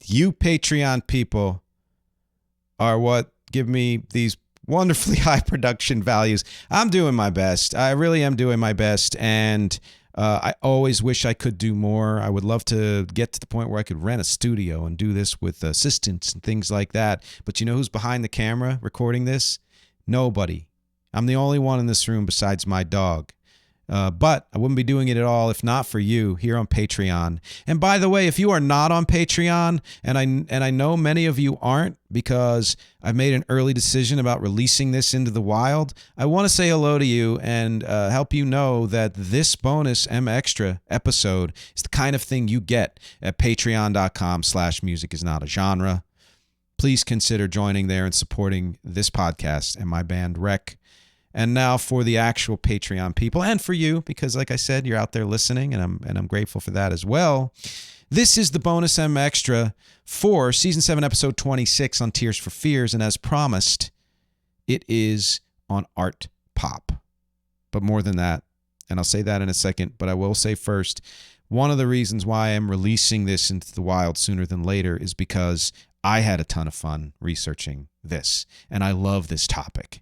You Patreon people are what give me these wonderfully high production values. I'm doing my best. I really am doing my best. And I always wish I could do more. I would love to get to the point where I could rent a studio and do this with assistants and things like that. But you know who's behind the camera recording this? Nobody. I'm the only one in this room besides my dog. But I wouldn't be doing it at all if not for you here on Patreon. And by the way, if you are not on Patreon, and I know many of you aren't because I've made an early decision about releasing this into the wild, I want to say hello to you and help you know that this bonus MXtra episode is the kind of thing you get at patreon.com/musicisnotagenre. Please consider joining there and supporting this podcast and my band Rec. And now for the actual Patreon people, and for you, because like I said, you're out there listening, and I'm grateful for that as well. This is the bonus MXtra for Season 7, Episode 26 on Tears for Fears, and as promised, it is on art pop. But more than that, and I'll say that in a second, but I will say first, one of the reasons why I'm releasing this into the wild sooner than later is because I had a ton of fun researching this, and I love this topic.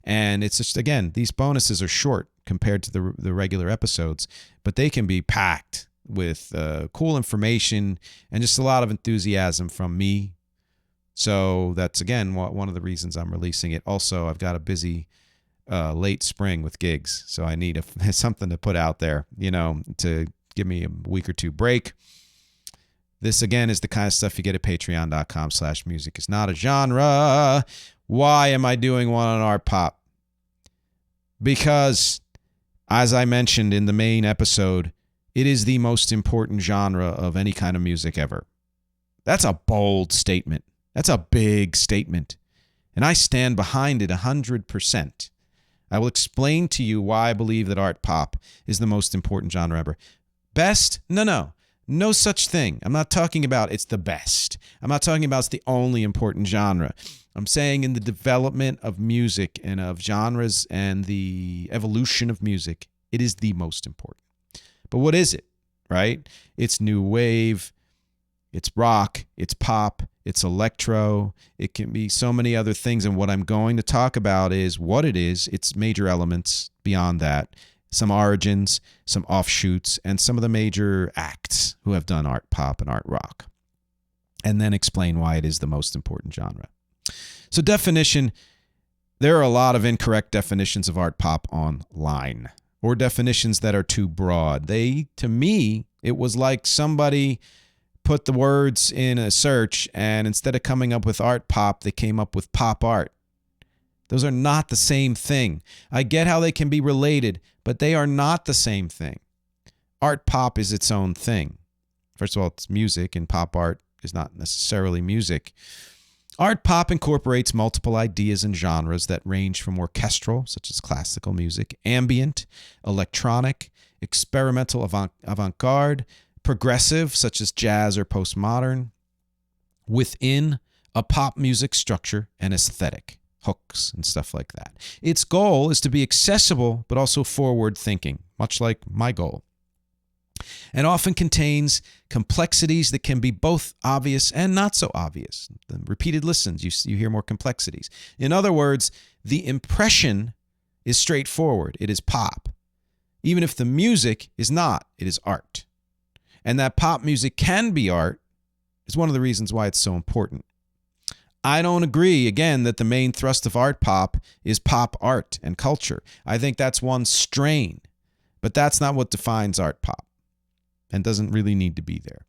And it's just, again, these bonuses are short compared to the regular episodes, but they can be packed with cool information and just a lot of enthusiasm from me. So that's, again, one of the reasons I'm releasing it. Also, I've got a busy late spring with gigs, so I need something to put out there, to give me a week or two break. This, again, is the kind of stuff you get at patreon.com/musicisnotagenre. Why am I doing one on art pop? Because, as I mentioned in the main episode, it is the most important genre of any kind of music ever. That's a bold statement. That's a big statement. And I stand behind it 100%. I will explain to you why I believe that art pop is the most important genre ever. Best? No. No such thing. I'm not talking about it's the best. I'm not talking about it's the only important genre. I'm saying in the development of music and of genres and the evolution of music, it is the most important. But what is it, right? It's new wave, it's rock, it's pop, it's electro. It can be so many other things. And what I'm going to talk about is what it is, its major elements beyond that, some origins, some offshoots, and some of the major acts who have done art pop and art rock. And then explain why it is the most important genre. So definition, there are a lot of incorrect definitions of art pop online, or definitions that are too broad. To me, it was like somebody put the words in a search, and instead of coming up with art pop, they came up with pop art. Those are not the same thing. I get how they can be related, but they are not the same thing. Art pop is its own thing. First of all, it's music, and pop art is not necessarily music. Art pop incorporates multiple ideas and genres that range from orchestral, such as classical music, ambient, electronic, experimental avant-garde, progressive, such as jazz or postmodern, within a pop music structure and aesthetic, hooks and stuff like that. Its goal is to be accessible but also forward-thinking, much like my goal, and often contains complexities that can be both obvious and not so obvious. The repeated listens, you hear more complexities. In other words, the impression is straightforward. It is pop. Even if the music is not, it is art. And that pop music can be art is one of the reasons why it's so important. I don't agree, again, that the main thrust of art pop is pop art and culture. I think that's one strain, but that's not what defines art pop and doesn't really need to be there.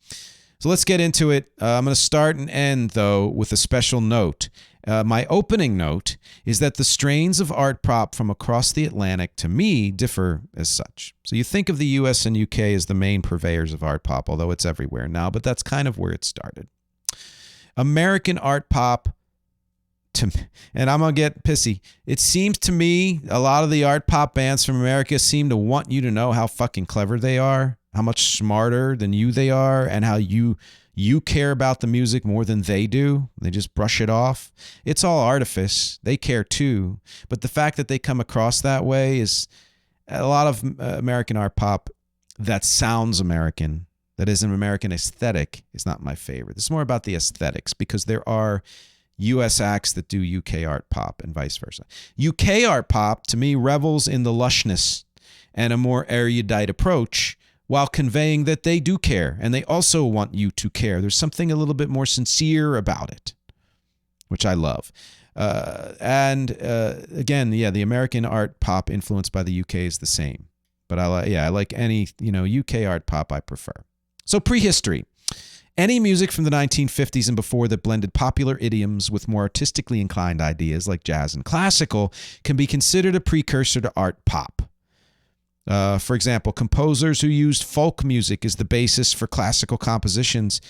So let's get into it. I'm going to start and end, though, with a special note. My opening note is that the strains of art pop from across the Atlantic, to me, differ as such. So you think of the US and UK as the main purveyors of art pop, although it's everywhere now, but that's kind of where it started. American art pop, and I'm going to get pissy, it seems to me a lot of the art pop bands from America seem to want you to know how fucking clever they are, how much smarter than you they are, and how you care about the music more than they do. They just brush it off. It's all artifice. They care too. But the fact that they come across that way is a lot of American art pop that sounds American that is an American aesthetic is not my favorite. This is more about the aesthetics because there are U.S. acts that do UK art pop and vice versa. UK art pop, to me, revels in the lushness and a more erudite approach while conveying that they do care and they also want you to care. There's something a little bit more sincere about it, which I love. Again, the American art pop influenced by the UK is the same. But I like any, UK art pop I prefer. So prehistory. Any music from the 1950s and before that blended popular idioms with more artistically inclined ideas like jazz and classical can be considered a precursor to art pop. For example, composers who used folk music as the basis for classical compositions,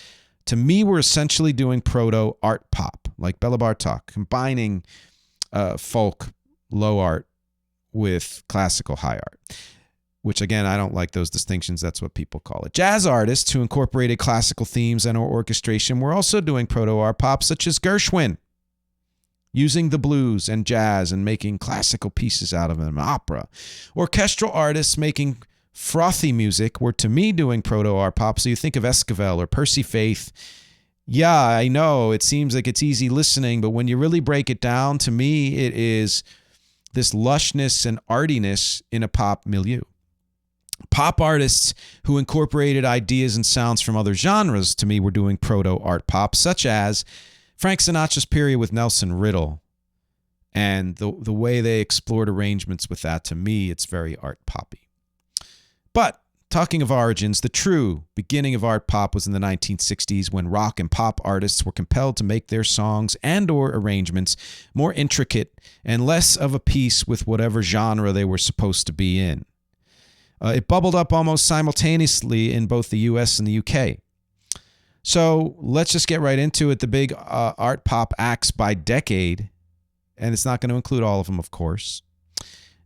to me, were essentially doing proto-art pop, like Bela Bartok, combining folk low art with classical high art. Which, again, I don't like those distinctions. That's what people call it. Jazz artists who incorporated classical themes and or orchestration were also doing proto-art pop, such as Gershwin, using the blues and jazz and making classical pieces out of an opera. Orchestral artists making frothy music were, to me, doing proto-art pop. So you think of Esquivel or Percy Faith. Yeah, I know, it seems like it's easy listening, but when you really break it down, to me, it is this lushness and artiness in a pop milieu. Pop artists who incorporated ideas and sounds from other genres, to me, were doing proto-art pop, such as Frank Sinatra's period with Nelson Riddle. And the way they explored arrangements with that, to me, it's very art poppy. But talking of origins, the true beginning of art pop was in the 1960s when rock and pop artists were compelled to make their songs and or arrangements more intricate and less of a piece with whatever genre they were supposed to be in. It bubbled up almost simultaneously in both the US and the UK. So let's just get right into it. The big art pop acts by decade, and it's not going to include all of them, of course.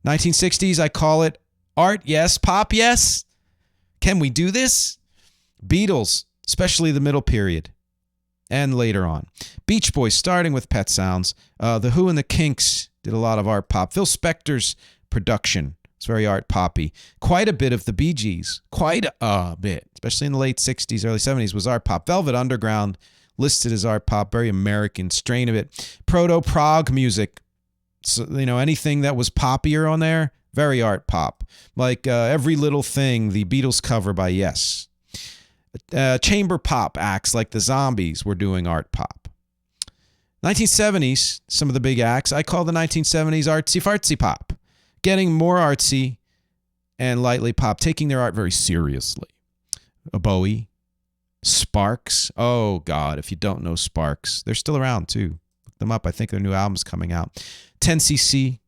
1960s, I call it art yes, pop yes. Can we do this? Beatles, especially the middle period, and later on. Beach Boys, starting with Pet Sounds. The Who and the Kinks did a lot of art pop. Phil Spector's production. It's very art poppy. Quite a bit of the Bee Gees, quite a bit, especially in the late 60s, early 70s, was art pop. Velvet Underground, listed as art pop, very American strain of it. Proto-prog music, so, anything that was poppier on there, very art pop. Like Every Little Thing, the Beatles cover by Yes. Chamber pop acts like the Zombies were doing art pop. 1970s, some of the big acts, I call the 1970s artsy-fartsy pop. Getting more artsy and lightly pop, taking their art very seriously. Bowie, Sparks. Oh, God, if you don't know Sparks, they're still around, too. Look them up. I think their new album's coming out. 10cc,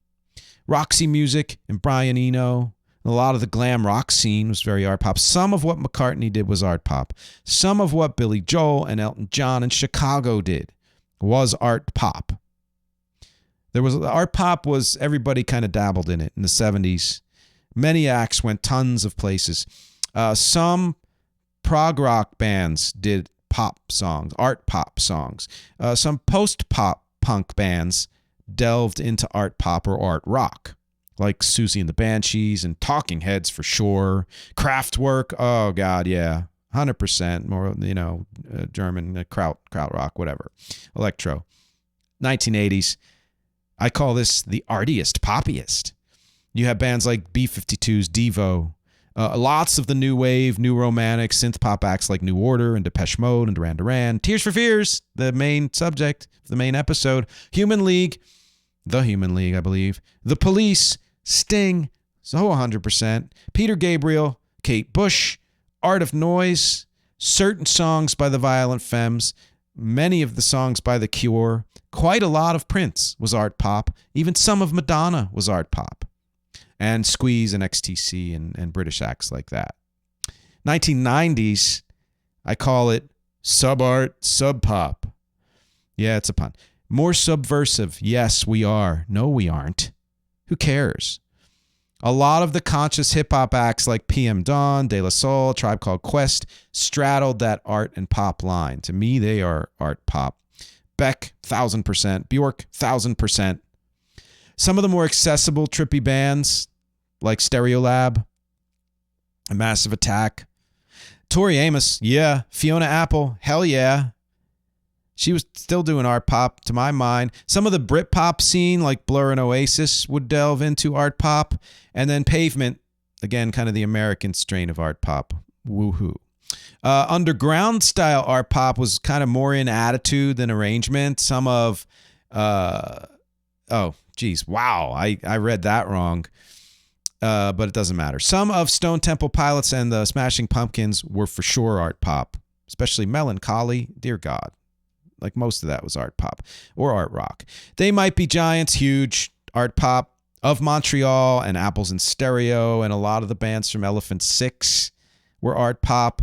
Roxy Music, and Brian Eno. A lot of the glam rock scene was very art pop. Some of what McCartney did was art pop. Some of what Billy Joel and Elton John and Chicago did was art pop. Art pop was, everybody kind of dabbled in it in the 70s. Many acts went tons of places. Some prog rock bands did pop songs, art pop songs. Some post-pop punk bands delved into art pop or art rock, like Susie and the Banshees and Talking Heads for sure. Kraftwerk, oh God, yeah, 100% more, German krautrock, whatever. Electro. 1980s. I call this the artiest, poppiest. You have bands like B-52's Devo, lots of the new wave, new romantic, synth pop acts like New Order and Depeche Mode and Duran Duran. Tears for Fears, the main subject of the main episode. The Human League, I believe. The Police, Sting, so 100%. Peter Gabriel, Kate Bush, Art of Noise, certain songs by the Violent Femmes, many of the songs by The Cure. Quite a lot of Prince was art pop. Even some of Madonna was art pop. And Squeeze and XTC and British acts like that. 1990s, I call it sub-art, sub-pop. Yeah, it's a pun. More subversive. Yes, we are. No, we aren't. Who cares? A lot of the conscious hip-hop acts like PM Dawn, De La Soul, Tribe Called Quest straddled that art and pop line. To me, they are art pop. Beck, 1000%. Bjork, 1000%. Some of the more accessible, trippy bands like Stereolab and Massive Attack. Tori Amos, yeah. Fiona Apple, hell yeah. She was still doing art pop, to my mind. Some of the Britpop scene, like Blur and Oasis, would delve into art pop. And then Pavement, again, kind of the American strain of art pop. Woohoo. Underground style art pop was kind of more in attitude than arrangement. Some of, wow, I read that wrong. But it doesn't matter. Some of Stone Temple Pilots and the Smashing Pumpkins were for sure art pop, especially Melancholy. Dear God. Like most of that was art pop or art rock. They Might Be Giants, huge art pop. Of Montreal and Apples in Stereo, and a lot of the bands from Elephant Six were art pop.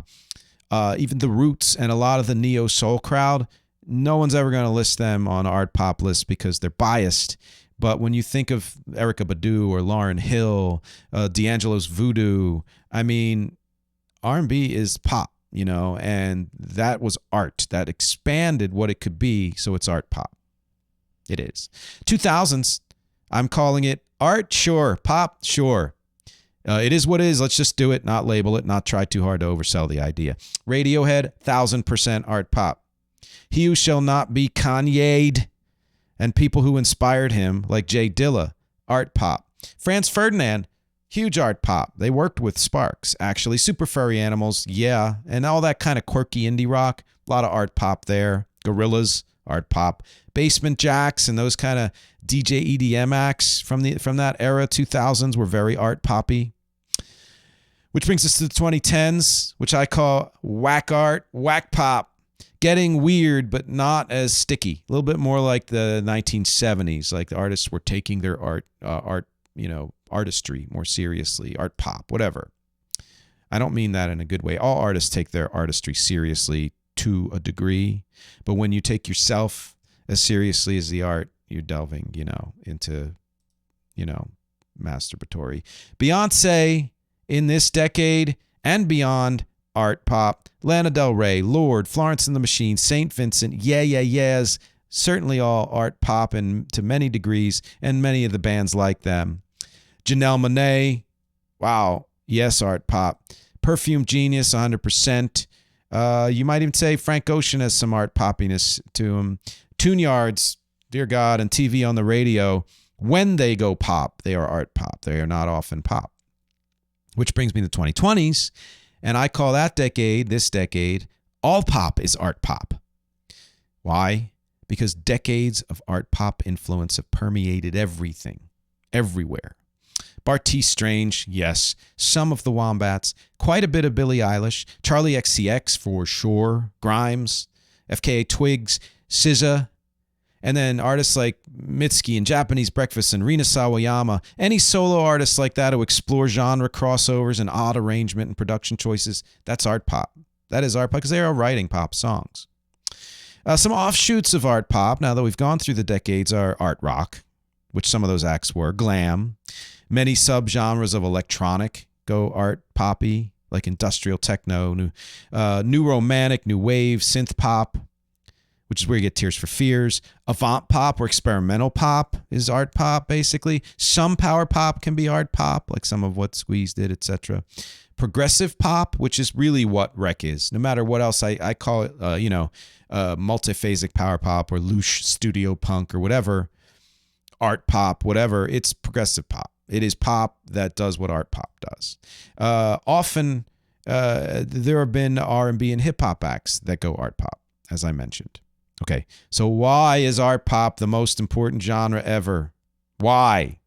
Even The Roots and a lot of the neo soul crowd. No one's ever going to list them on art pop lists because they're biased. But when you think of Erykah Badu or Lauryn Hill, D'Angelo's Voodoo, I mean, R&B is pop. And that was art that expanded what it could be, so it's art pop. It is. 2000s, I'm calling it art, sure. Pop, sure. It is what it is. Let's just do it, not label it, not try too hard to oversell the idea. Radiohead, 1000% art pop. He Who Shall Not Be Kanye'd, and people who inspired him, like Jay Dilla, art pop. Franz Ferdinand, huge art pop. They worked with Sparks, actually. Super Furry Animals, yeah. And all that kind of quirky indie rock, a lot of art pop there. Gorillaz, art pop. Basement Jacks and those kind of DJ EDM acts from that era, 2000s, were very art poppy. Which brings us to the 2010s, which I call whack art, whack pop. Getting weird, but not as sticky. A little bit more like the 1970s. Like the artists were taking their artistry more seriously, art pop, whatever. I don't mean that in a good way. All artists take their artistry seriously to a degree, but when you take yourself as seriously as the art, you're delving, into, masturbatory. Beyonce in this decade and beyond, art pop. Lana Del Rey, Lorde, Florence and the Machine, St. Vincent, Yeah Yeah Yeahs, certainly all art pop and to many degrees, and many of the bands like them. Janelle Monáe, wow, yes, art pop. Perfume Genius, 100%. You might even say Frank Ocean has some art poppiness to him. Tune Yards, dear God, and TV on the radio, when they go pop, they are art pop. They are not often pop. Which brings me to the 2020s, and I call that decade, this decade, all pop is art pop. Why? Because decades of art pop influence have permeated everything, everywhere. Bartees Strange, yes. Some of the Wombats. Quite a bit of Billie Eilish. Charlie XCX for sure. Grimes. FKA Twigs. SZA. And then artists like Mitski and Japanese Breakfast and Rina Sawayama. Any solo artists like that who explore genre crossovers and odd arrangement and production choices. That's art pop. That is art pop because they are writing pop songs. Some offshoots of art pop, now that we've gone through the decades, are art rock, which some of those acts were. Glam. Many subgenres of electronic go art poppy, like industrial techno, new romantic, new wave, synth pop, which is where you get Tears for Fears. Avant pop or experimental pop is art pop, basically. Some power pop can be art pop, like some of what Squeeze did, etc. Progressive pop, which is really what Rec is. No matter what else I call it, multiphasic power pop or louche studio punk or whatever, art pop, whatever, it's progressive pop. It is pop that does what art pop does. Often, there have been R&B and hip-hop acts that go art pop, as I mentioned. Okay, so why is art pop the most important genre ever? Why?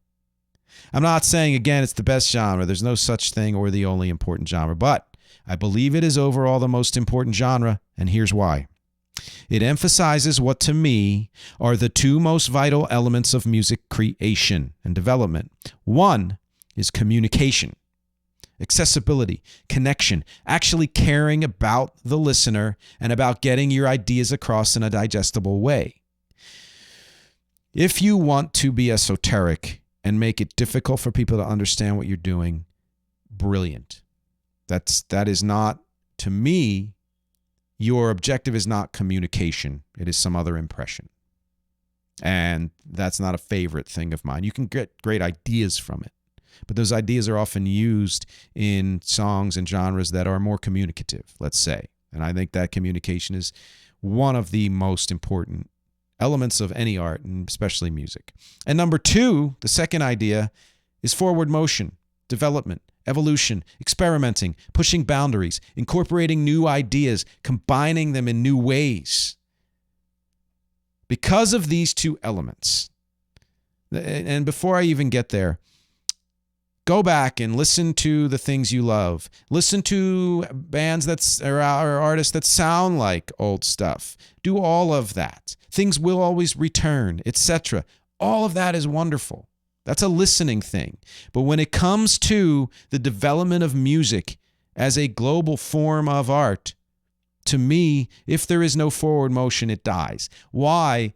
I'm not saying, again, it's the best genre. There's no such thing or the only important genre, but I believe it is overall the most important genre, and here's why. It emphasizes what, to me, are the two most vital elements of music creation and development. One is communication, accessibility, connection, actually caring about the listener and about getting your ideas across in a digestible way. If you want to be esoteric and make it difficult for people to understand what you're doing, brilliant. That is not, to me, your objective is not communication. It is some other impression. And that's not a favorite thing of mine. You can get great ideas from it. but those ideas are often used in songs and genres that are more communicative, let's say. And I think that communication is one of the most important elements of any art, and especially music. And number two, the second idea, is forward motion, development, evolution, experimenting, pushing boundaries, incorporating new ideas, combining them in new ways. Because of these two elements, and before I even get there, go back and listen to the things you love. Listen to bands or artists that sound like old stuff. Do all of that. Things will always return, etc. All of that is wonderful. That's a listening thing. But when it comes to the development of music as a global form of art, to me, if there is no forward motion, it dies. Why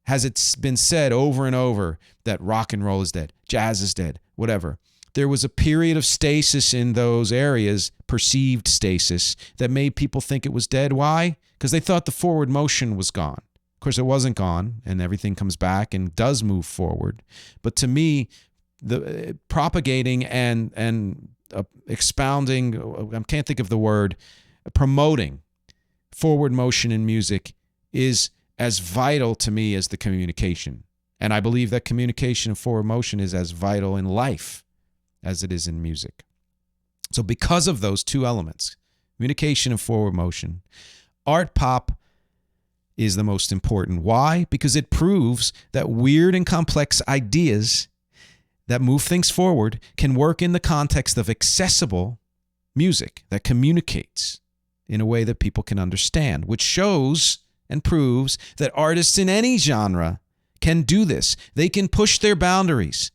has it been said over and over that rock and roll is dead, jazz is dead, whatever? There was a period of stasis in those areas, perceived stasis, that made people think it was dead. Why? Because they thought the forward motion was gone. Of course, it wasn't gone, and everything comes back and does move forward. But to me, the propagating and expounding, I can't think of the word, promoting forward motion in music is as vital to me as the communication. And I believe that communication and forward motion is as vital in life as it is in music. So because of those two elements, communication and forward motion, art pop is the most important. Why? Because it proves that weird and complex ideas that move things forward can work in the context of accessible music that communicates in a way that people can understand, which shows and proves that artists in any genre can do this. They can push their boundaries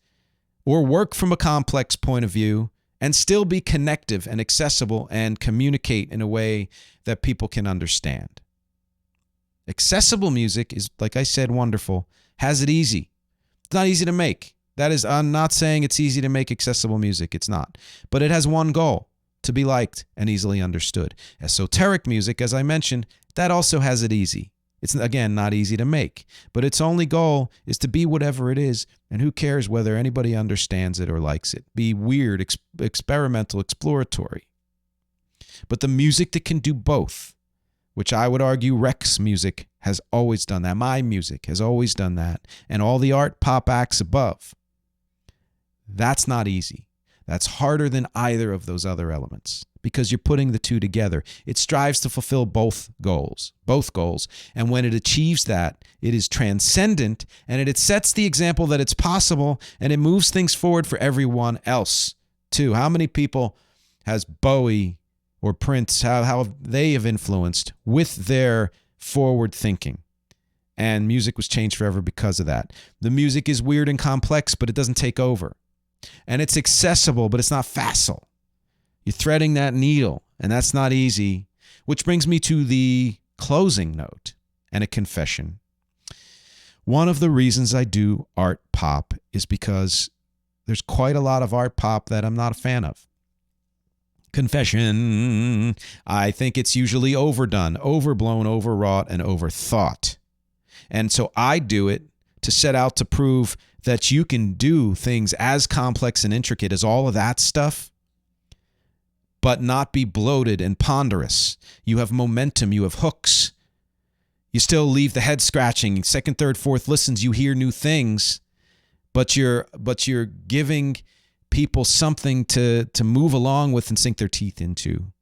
or work from a complex point of view and still be connective and accessible and communicate in a way that people can understand. Accessible music is, like I said, wonderful, has it easy. It's not easy to make. That is, I'm not saying it's easy to make accessible music. It's not. But it has one goal, to be liked and easily understood. Esoteric music, as I mentioned, that also has it easy. It's, again, not easy to make. But its only goal is to be whatever it is, and who cares whether anybody understands it or likes it. Be weird, experimental, exploratory. But the music that can do both, which I would argue Rex music has always done that. My music has always done that. And all the art pop acts above. That's not easy. That's harder than either of those other elements because you're putting the two together. It strives to fulfill both goals. And when it achieves that, it is transcendent and it sets the example that it's possible and it moves things forward for everyone else too. How many people has Bowie or Prince, how they have influenced with their forward thinking? And music was changed forever because of that. The music is weird and complex, but it doesn't take over. And it's accessible, but it's not facile. You're threading that needle, and that's not easy. Which brings me to the closing note and a confession. One of the reasons I do art pop is because there's quite a lot of art pop that I'm not a fan of. Confession. I think it's usually overdone, overblown, overwrought, and overthought. And so I do it to set out to prove that you can do things as complex and intricate as all of that stuff, but not be bloated and ponderous. You have momentum, you have hooks. You still leave the head scratching. Second, third, fourth listens, you hear new things, but you're giving people something to move along with and sink their teeth into,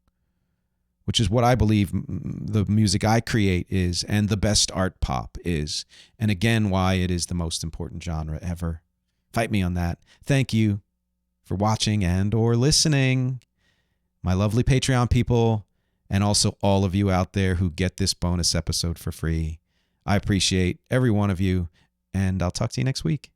which is what I believe the music I create is, and the best art pop is, and again, why it is the most important genre ever. Fight me on that. Thank you for watching and or listening, my lovely Patreon people, and also all of you out there who get this bonus episode for free. I appreciate every one of you, and I'll talk to you next week.